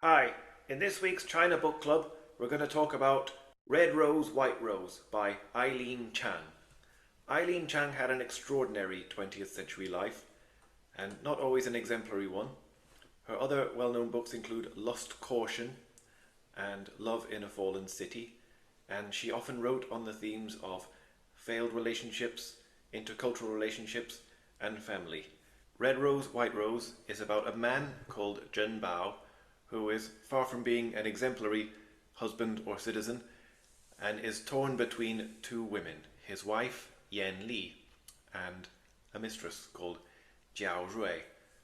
Hi, in this week's China Book Club, we're going to talk about Red Rose, White Rose by Eileen Chang. Eileen Chang had an extraordinary 20th century life, and not always an exemplary one. Her other well-known books include Lust, Caution and Love in a Fallen City, and she often wrote on the themes of failed relationships, intercultural relationships, and family. Red Rose, White Rose is about a man called Zhen Bao who is far from being an exemplary husband or citizen and is torn between two women, his wife, Yan Li, and a mistress called Jiao Rui.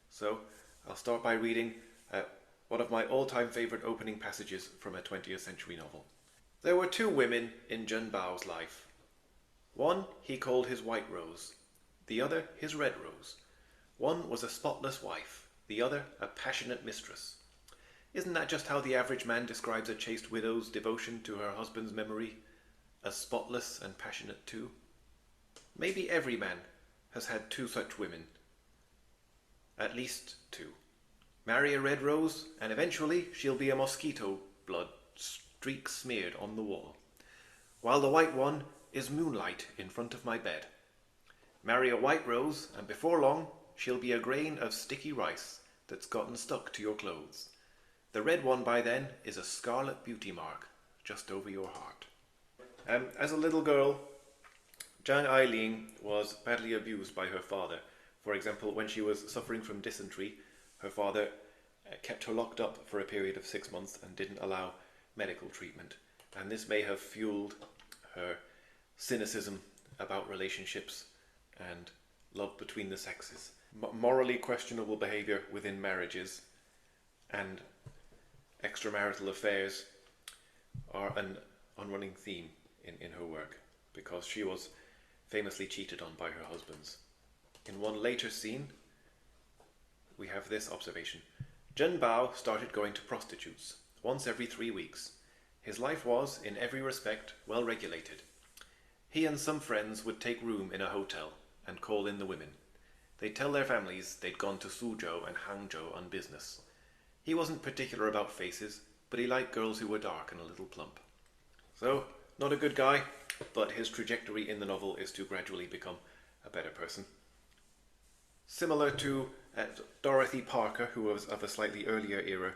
So I'll start by reading one of my all-time favorite opening passages from a 20th century novel. There were two women in Zhen Bao's life. One he called his white rose, the other his red rose. One was a spotless wife, the other a passionate mistress. Isn't that just how the average man describes a chaste widow's devotion to her husband's memory? As spotless and passionate too? Maybe every man has had two such women. At least two. Marry a red rose, and eventually she'll be a mosquito blood streak smeared on the wall, while the white one is moonlight in front of my bed. Marry a white rose, and before long she'll be a grain of sticky rice that's gotten stuck to your clothes. The red one by then is a scarlet beauty mark just over your heart. As a little girl, Zhang Eileen was badly abused by her father. For example, when she was suffering from dysentery, her father kept her locked up for a period of 6 months and didn't allow medical treatment. And this may have fueled her cynicism about relationships and love between the sexes. Morally questionable behavior within marriages and extramarital affairs are an unrunning theme in her work, because she was famously cheated on by her husbands. In one later scene, we have this observation. Zhen Bao started going to prostitutes once every 3 weeks. His life was, in every respect, well regulated. He and some friends would take room in a hotel and call in the women. They'd tell their families they'd gone to Suzhou and Hangzhou on business. He wasn't particular about faces, but he liked girls who were dark and a little plump. So, not a good guy, but his trajectory in the novel is to gradually become a better person. Similar to Dorothy Parker, who was of a slightly earlier era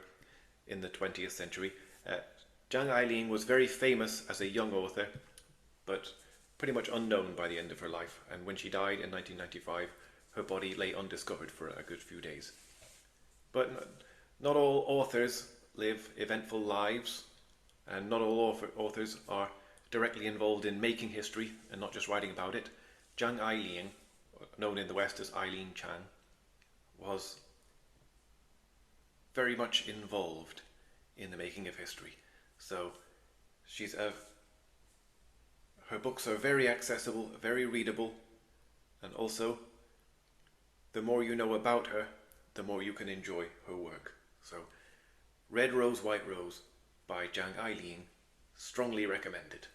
in the 20th century, Zhang Eileen was very famous as a young author, but pretty much unknown by the end of her life, and when she died in 1995, her body lay undiscovered for a good few days. But not all authors live eventful lives, and not all authors are directly involved in making history and not just writing about it. Zhang Eileen, known in the West as Eileen Chang, was very much involved in the making of history. So her books are very accessible, very readable, and also the more you know about her, the more you can enjoy her work. So, Red Rose, White Rose by Zhang Eileen, strongly recommended.